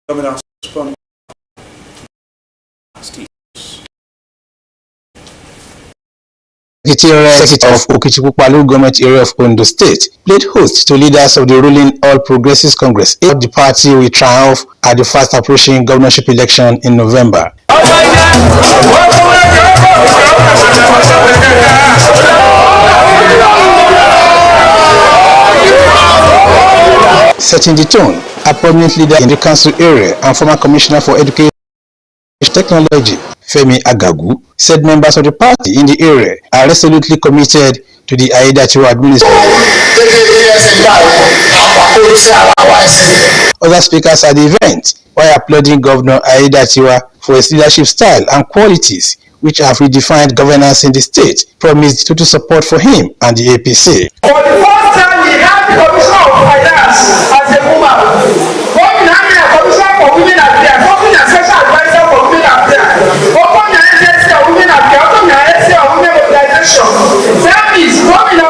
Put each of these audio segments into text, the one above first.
Governor respond. Secretary of Okitipupa Government Area of Ondo State played host to leaders of the ruling All Progressives Congress. The party will triumph at the fast approaching governorship election in November. Setting the tone, a prominent leader in the council area and former commissioner for education technology, Femi Agagu, said members of the party in the area are resolutely committed to the Aiyedatiwa administration. Other speakers at the event, while applauding Governor Aiyedatiwa for his leadership style and qualities, which have redefined governance in the state, promised total support for him and the APC. For the first time, we have the Commissioner of Finance as a woman. What we have a Commissioner for Women Affairs, what we have a Special Advisor for Women Affairs, what we have a Agency of Women Affairs, what we have a Agency of Women Mobilization. That is what we know.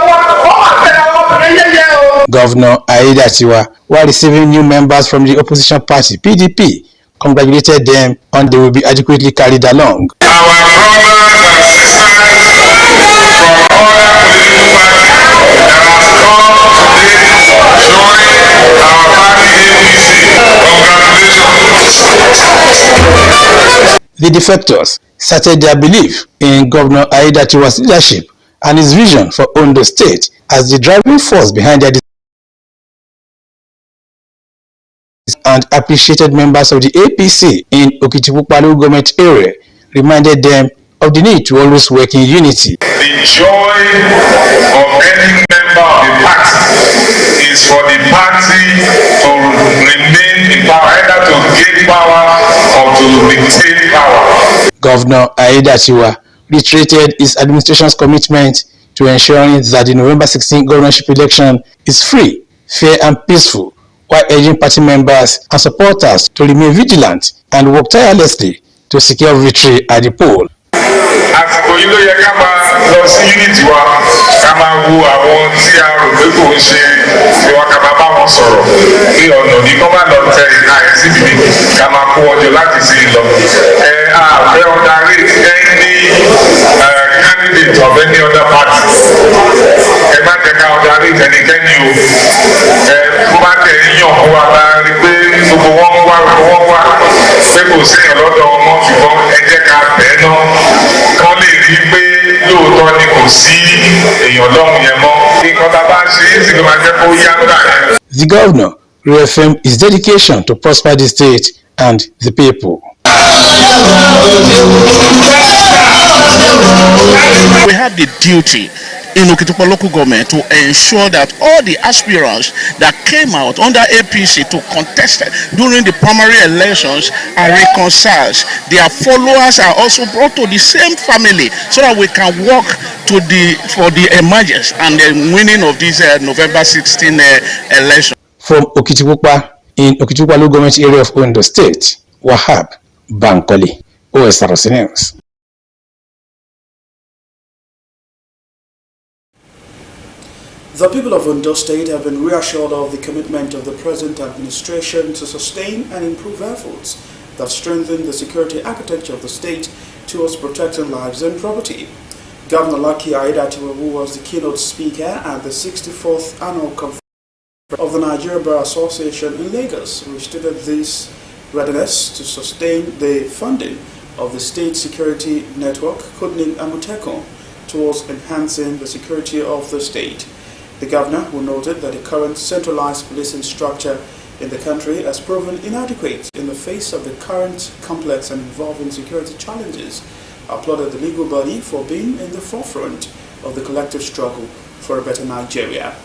Governor Aiyedatiwa, while receiving new members from the opposition party PDP, congratulated them and they will be adequately carried along. Our brothers and sisters from other political parties that has come today join our party APC. Congratulations. The defectors cited their belief in Governor Aiyedatiwa's leadership and his vision for Ondo State as the driving force behind their and appreciated members of the APC in Okitipupa government area, reminded them of the need to always work in unity. The joy of any member of the party is for the party to remain in power, either to gain power or to maintain power. Governor Aiyedatiwa reiterated his administration's commitment to ensuring that the November 16 governorship election is free, fair and peaceful, while urging party members and supporters to remain vigilant and work tirelessly to secure victory at the poll. Àsìkò yìí ló yẹ ká máa lọ sí unity wa, ká máa wo àwọn tí a rò pé kò ń ṣe ìwà ká máa bá wọn sọ̀rọ̀ pé ọ̀nà ní kó má lọ tẹ ìka ẹ̀ síbi ní ká máa kó ọjọ́ láti sí i lọ. Àfẹ́ ọ̀darí any candidate of any other party. Ẹ má jẹ́ ká ọ̀darí ẹnikẹ́ni o. Kó má tẹ̀ yíyan fún wa bá rí pé gbogbo wọn wá pé kò séèyàn lọ́dọ̀ ọmọ ṣùgbọ́n ẹ jẹ́ ká bẹ́ẹ̀ náà kán lè rí pé lóòótọ́ ni kò sí èèyàn lọ́hùn yẹn mọ́. Nǹkan tá a bá ṣe é sì ló máa jẹ́ kó yá gbà yẹn. The governor reaffirmed his dedication to prosper the state and the people. We had the duty in Okitipupa local government to ensure that all the aspirants that came out under APC to contest during the primary elections are reconciled. Their followers are also brought to the same family so that we can work for the emergence and the winning of this November 16 election. From Okitipupa in Okitipupa local government area of Ondo State, Wahab Bankole, Osrc News. The people of Ondo State have been reassured of the commitment of the present administration to sustain and improve efforts that strengthen the security architecture of the state towards protecting lives and property. Governor Lucky Aiyedatiwa, who was the keynote speaker at the 64th annual conference of the Nigeria Bar Association in Lagos, restated this readiness to sustain the funding of the state security network, codenamed Amotekun, towards enhancing the security of the state. The governor, who noted that the current centralized policing structure in the country has proven inadequate in the face of the current complex and evolving security challenges, applauded the legal body for being in the forefront of the collective struggle for a better Nigeria.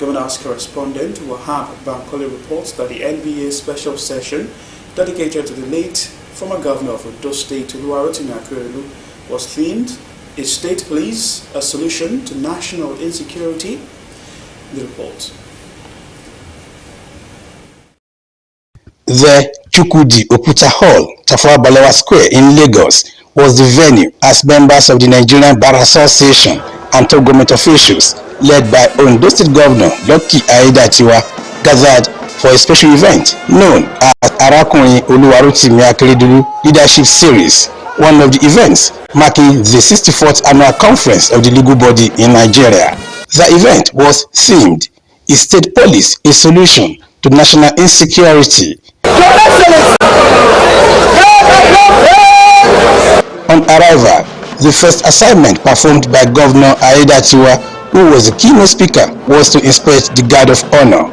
Governor's correspondent Wahab Bankole reports that the NBA special session dedicated to the late former governor of Ondo State, Oluwarotimi Akeredolu, was themed "Is State Police a Solution to National Insecurity?" The report. The Chukwudi Oputa Hall, Tafawa Balewa Square in Lagos, was the venue as members of the Nigerian Bar Association and top government officials, led by Ondo State Governor Lucky Aiyedatiwa, gathered for a special event known as Arakunrin Oluwarotimi Akeredolu Leadership Series, one of the events marking the 64th annual conference of the legal body in Nigeria. The event was themed "Is State Police a Solution to National Insecurity?" On arrival, the first assignment performed by Governor Aiyedatiwa, who was the keynote speaker, was to inspect the guard of honor.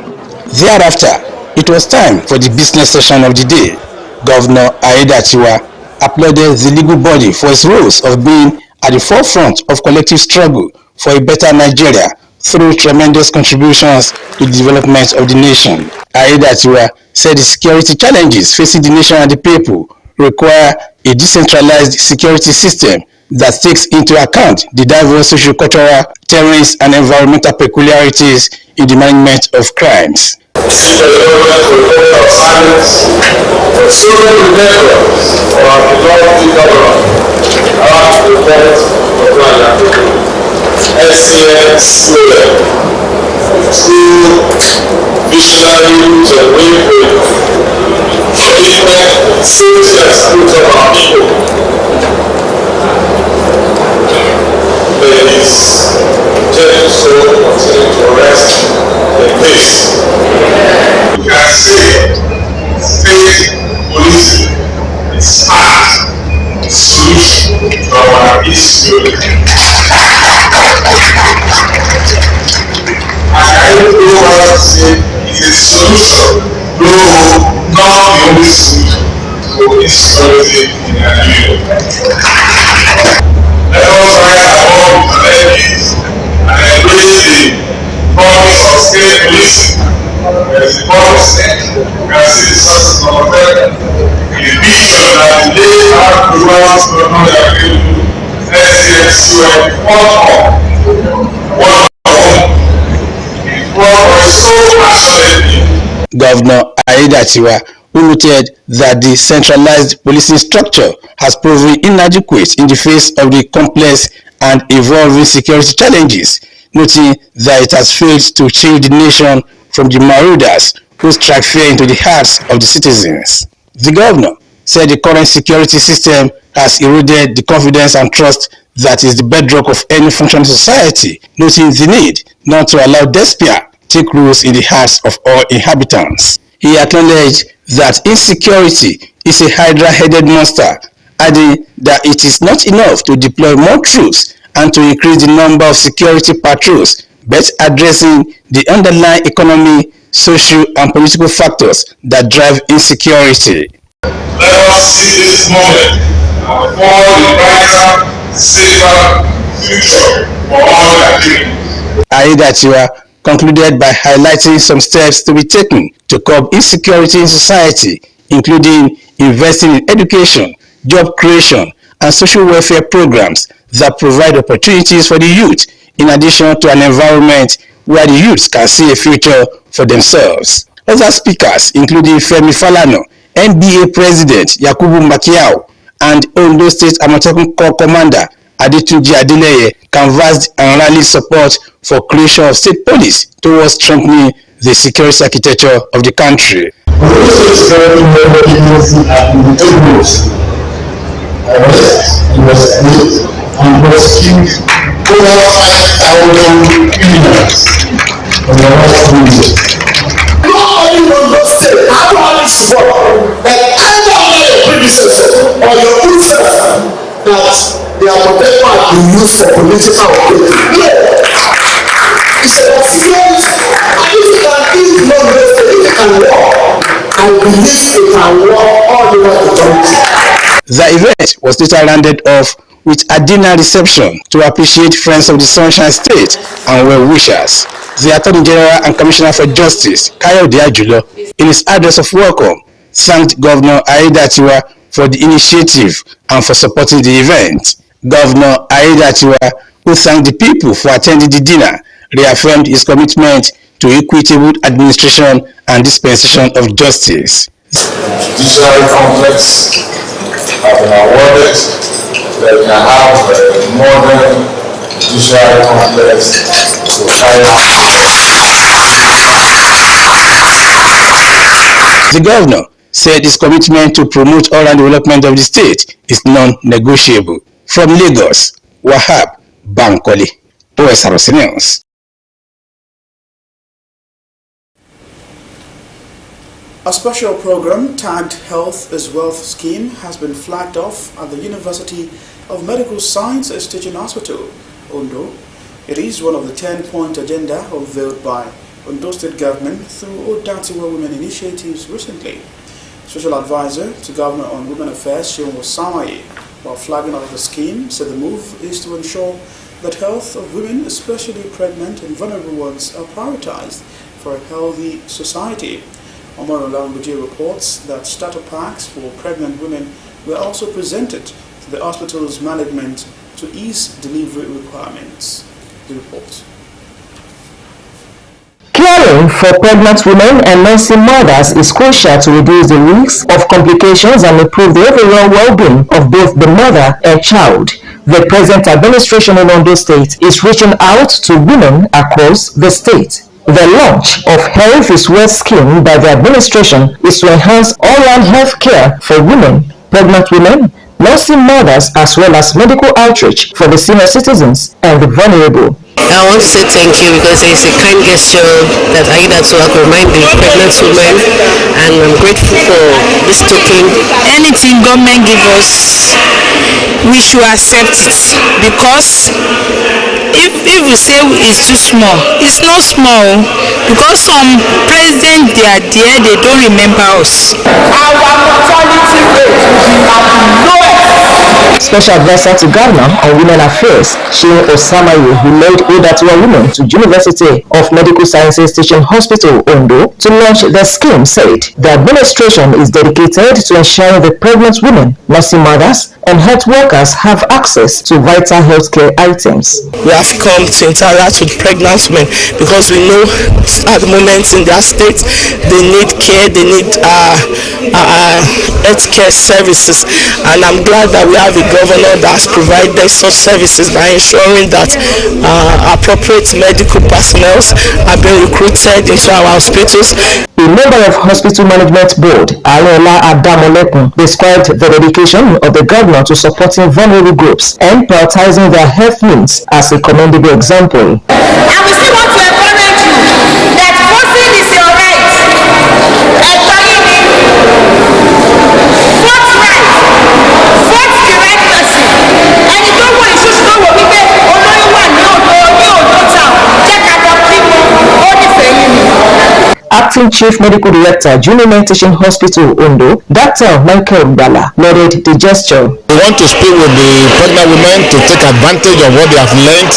Thereafter, it was time for the business session of the day. Governor Aiyedatiwa applauded the legal body for its roles of being at the forefront of collective struggle for a better Nigeria through tremendous contributions to the development of the nation. Aiyedatiwa said the security challenges facing the nation and the people require a decentralized security system that takes into account the diverse socio-cultural, terrains, and environmental peculiarities in the management of crimes. You can say state policing is part of the solution to our insecurity. And I don't know what to say is a solution, though not the only solution to insecurity in Nigeria. Let us rise above the levies and embrace the promise of state policing. There is a promise, you can see the sources of America, the vision that the late our programs will not be available. SCFC were one so passionately. Governor Aiyedatiwa, who noted that the centralized policing structure has proven inadequate in the face of the complex and evolving security challenges, noting that it has failed to shield the nation from the marauders who strike fear into the hearts of the citizens. The governor said the current security system has eroded the confidence and trust that is the bedrock of any functioning society, noting the need not to allow despair take root in the hearts of all inhabitants. He acknowledged that insecurity is a hydra-headed monster, adding that it is not enough to deploy more troops and to increase the number of security patrols, but addressing the underlying economic, social, and political factors that drive insecurity. Let us see this moment and forge a brighter, safer future for all Nigerians. Aiyedatiwa concluded by highlighting some steps to be taken to curb insecurity in society, including investing in education, job creation, and social welfare programs that provide opportunities for the youth, in addition to an environment where the youths can see a future for themselves. Other speakers, including Femi Falana, NBA President Yakubu Makiao, and Ondo State Amotekun Corps Commander Adetunji Adeleye, canvassed and rallied support for creation of state police towards strengthening the security architecture of the country. And rescued over 5,000 criminals from the last 2 years. Not only from the state, how do support that either your predecessor or your own self that their whatever you use for political objectives. No. It's about security. And if you can if you can walk, I believe it can walk all over the country. The event was later rounded off with a dinner reception to appreciate Friends of the Sunshine State and well-wishers. The Attorney General and Commissioner for Justice, Kayode Ajulo, in his address of welcome, thanked Governor Aiyedatiwa for the initiative and for supporting the event. Governor Aiyedatiwa, who thanked the people for attending the dinner, reaffirmed his commitment to equitable administration and dispensation of justice. Judiciary complex have been awarded that we can have a modern judiciary complex to carry out. The governor said his commitment to promote all-round development of the state is non-negotiable. From Lagos, Wahab Bankole, Osrc News. A special program tagged Health is Wealth scheme has been flagged off at the University of Medical Sciences Teaching Hospital, Ondo. It is one of the 10-point agenda unveiled by Ondo State Government through Odatiwa Women Initiatives recently. Special Advisor to Governor on Women Affairs, Seun Osamaye, while flagging off the scheme, said the move is to ensure that health of women, especially pregnant and vulnerable ones, are prioritized for a healthy society. Omar Olambuji reports that starter packs for pregnant women were also presented to the hospital's management to ease delivery requirements. The report. Caring for pregnant women and nursing mothers is crucial to reduce the risk of complications and improve the overall well-being of both the mother and child. The present administration in Ondo State is reaching out to women across the state. The launch of Health is Wealth scheme by the administration is to enhance all-round health care for women, pregnant women, nursing mothers, as well as medical outreach for the senior citizens and the vulnerable. I want to say thank you because it's a kind gesture that I get to remind the pregnant women, and I'm grateful for this token. Anything government give us, we should accept it, because if we say it's too small, it's not small, because some presidents they are there, they don't remember us. Our mortality rate will be at the lowest. Special Advisor to Governor on Women Affairs, Seun Osamaye, who led Odatiwa Women to University of Medical Sciences Teaching Hospital, Ondo, to launch the scheme, said the administration is dedicated to ensuring the pregnant women, nursing mothers, and health workers have access to vital healthcare items. We have come to interact with pregnant women because we know at the moment in their state they need care, they need healthcare services, and I'm glad that we have a governor that has provided such services by ensuring that appropriate medical personnel have been recruited into our hospitals. A member of Hospital Management Board, Alola Adamolekun, described the dedication of the governor to supporting vulnerable groups and prioritizing their health needs as a commendable example. And we still want to encourage you that voting is your right. Vote right. Vote the right person. And you don't want to choose no one because only one no town. Check out the people. Only for you. Acting Chief Medical Director, Junior Teaching Hospital, Ondo, Dr. Michael Bala, lauded the gesture. We want to speak with the pregnant women to take advantage of what they have learned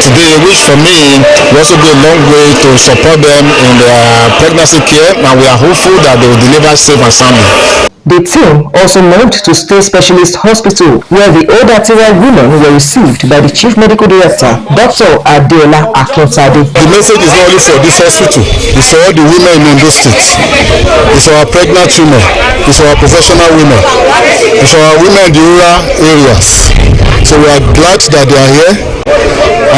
today, which for me will also go a long way to support them in their pregnancy care, and we are hopeful that they will deliver safe and soundly. The team also moved to State Specialist Hospital, where the Odatiwa women were received by the Chief Medical Director, Dr. Adeola Akintade. The message is not only for this hospital, it's for all the women in Ondo State. It's for our pregnant women, it's for our professional women, it's for our women in the rural areas. So we are glad that they are here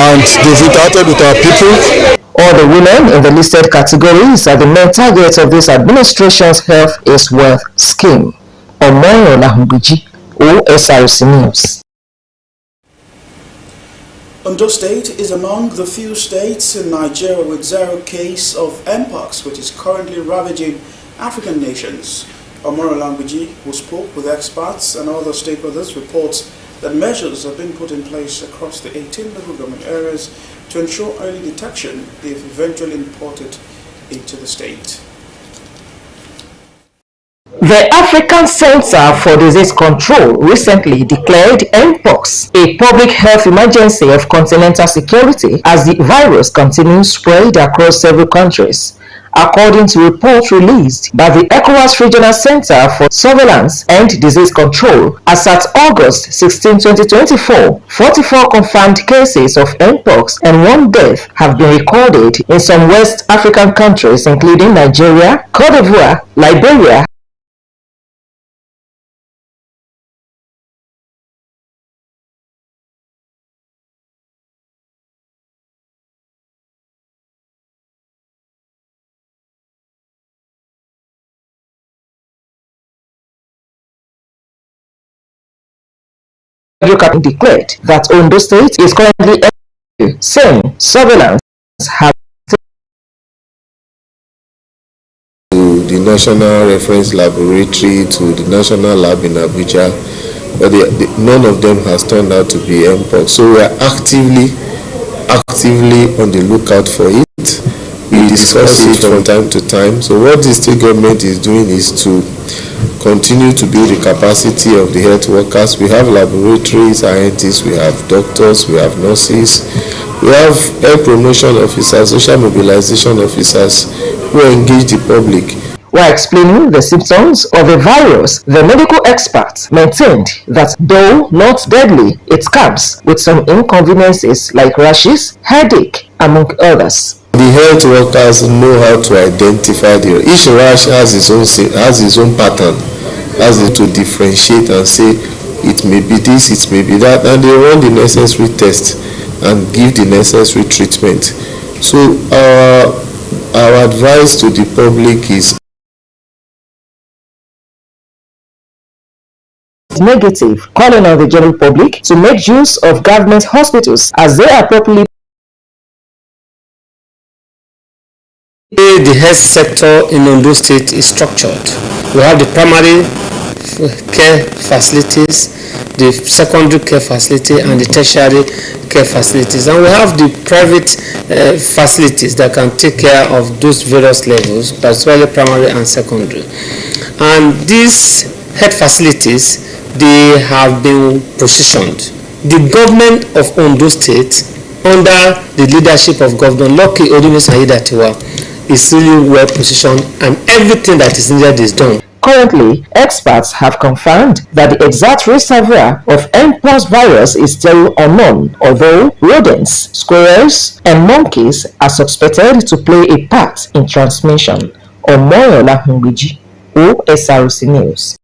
and they've interacted with our people. All the women in the listed categories are the main targets of this administration's Health is Wealth scheme. Omoyo Lahumbuji, Osrc News. Ondo State is among the few states in Nigeria with zero case of Mpox, which is currently ravaging African nations. Omoro Lambuji, who spoke with experts and other stakeholders, reports that measures have been put in place across the 18 local government areas to ensure early detection if eventually imported into the state. The African Center for Disease Control recently declared Mpox a public health emergency of continental security as the virus continues spread across several countries. According to reports released by the ECOWAS Regional Center for Surveillance and Disease Control, as at August 16, 2024, 44 confirmed cases of Mpox and 1 death have been recorded in some West African countries, including Nigeria, Cote d'Ivoire, Liberia, Captain declared that Ondo State is currently saying surveillance has to the National Reference Laboratory, to the National Lab in Abuja, but none of them has turned out to be mpox. So we are actively on the lookout for it. We discuss it from time to time. So what the state government is doing is to continue to build the capacity of the health workers. We have laboratories, scientists, we have doctors, we have nurses, we have health promotion officers, social mobilization officers who engage the public. While explaining the symptoms of the virus, the medical expert maintained that though not deadly, it comes with some inconveniences like rashes, headache, among others. The health workers know how to identify each rash has its own pattern, has to differentiate and say it may be this, it may be that, and they run the necessary tests and give the necessary treatment. So our advice to the public is negative, calling on the general public to make use of government hospitals as they are properly. The health sector in Ondo State is structured. We have the primary care facilities, the secondary care facility, and the tertiary care facilities, and we have the private facilities that can take care of those various levels, particularly primary and secondary. And these health facilities, they have been positioned. The government of Ondo State, under the leadership of Governor Lucky Odumesi-Aiyedatiwa, is really well positioned, and everything that is needed is done. Currently, experts have confirmed that the exact reservoir of mpox virus is still unknown, although rodents, squirrels, and monkeys are suspected to play a part in transmission. Omoyola Hungbiji, Osrc News.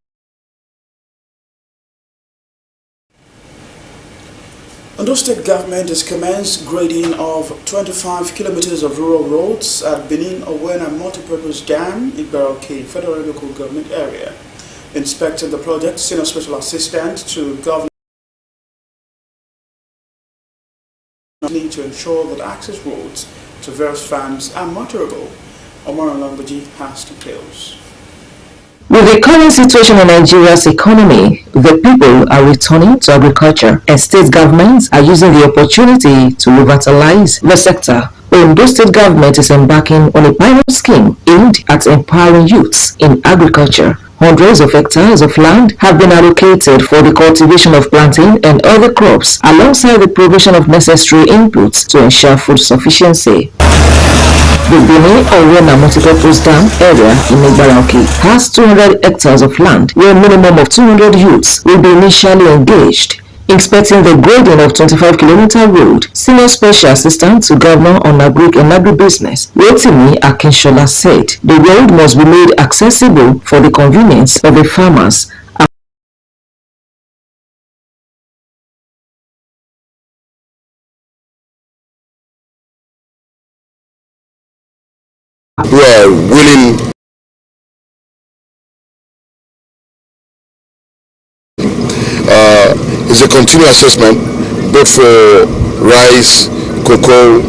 Ondo State government has commenced grading of 25 kilometers of rural roads at Benin Owena Multipurpose Dam, Igbaroke Federal Local Government Area. Inspecting the project, Senior Special Assistant to Governor need to ensure that access roads to various farms are motorable. Omar Lambaji has details. With the current situation in Nigeria's economy, the people are returning to agriculture, and state governments are using the opportunity to revitalize the sector. Ondo State government is embarking on a pilot scheme aimed at empowering youths in agriculture. Hundreds of hectares of land have been allocated for the cultivation of plantain and other crops, alongside the provision of necessary inputs to ensure food sufficiency. The Benin Owena Multipurpose Dam area in Igbaroke has 200 hectares of land, where a minimum of 200 youths will be initially engaged. Inspecting the grading of 25-kilometer road, Senior Special Assistant to Governor on Agric and Agribusiness, Rotimi Akinshola, said the road must be made accessible for the convenience of the farmers. Who are willing is a continuous assessment both for rice, cocoa,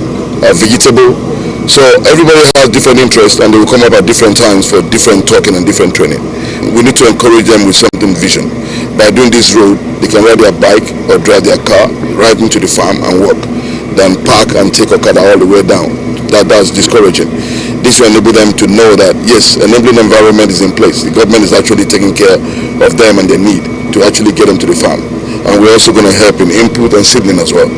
vegetable. So everybody has different interests, and they will come up at different times for different talking and different training. We need to encourage them with something vision. By doing this road, they can ride their bike or drive their car right into the farm and work, then park and take Okada all the way down. That's discouraging. This will enable them to know that yes, enabling environment is in place. The government is actually taking care of them and their need to actually get them to the farm. And we're also going to help in input and seedling as well.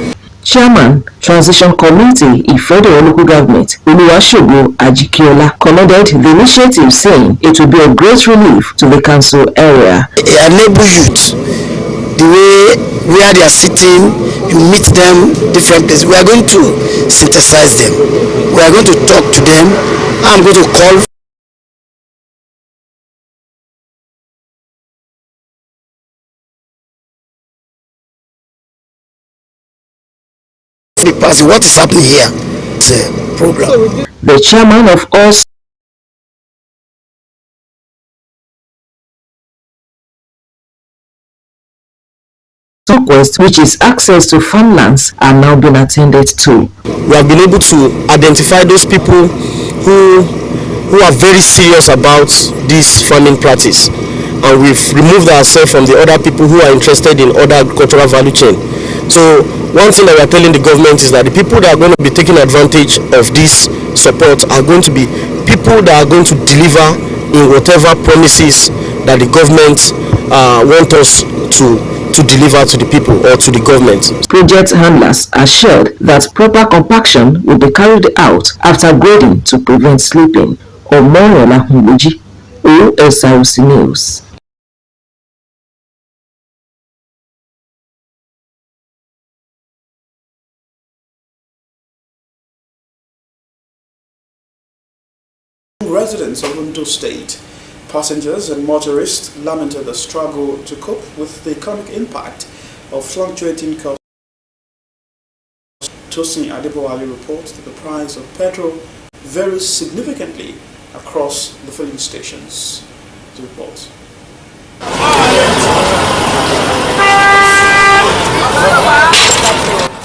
Chairman, Transition Committee, Federal Local Government, Oluwasegun Ajikiola, commended the initiative, saying it will be a great relief to the council area. Enable youth, the way where they are sitting, you meet them different places. We are going to synthesize them. We are going to talk to them. I'm going to call the person what is happening here. It's a program. The chairman of Osrc Southwest, which is access to farmlands, are now being attended to. We have been able to identify those people who are very serious about this farming practice, and we've removed ourselves from the other people who are interested in other agricultural value chain. So one thing that we are telling the government is that the people that are going to be taking advantage of this support are going to be people that are going to deliver in whatever promises that the government want us to deliver to the people or to the government. Project handlers assured that proper compaction will be carried out after grading to prevent slipping. Omoyola Humbuji, Osrc News. Residents of Ondo State, passengers and motorists lamented the struggle to cope with the economic impact of fluctuating costs. Tosin Adebowale reports that the price of petrol varies significantly across the filling stations. The report.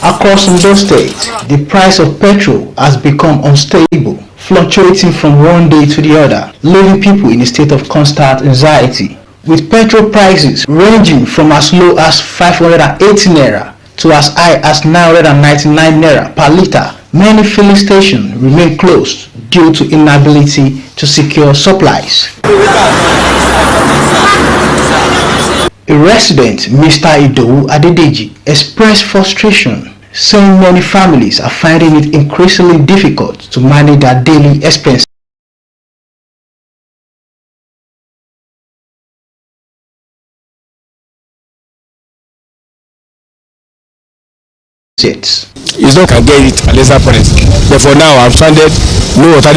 Across Ondo State, the price of petrol has become unstable, fluctuating from one day to the other, leaving people in a state of constant anxiety. With petrol prices ranging from as low as 580 naira to as high as 999 naira per litre, many filling stations remain closed due to inability to secure supplies. A resident, Mr. Idowu Adedeji, expressed frustration, saying many families are finding it increasingly difficult to manage their daily expenses. You don't can get it at lesser price. But for now, I've stranded no alternative.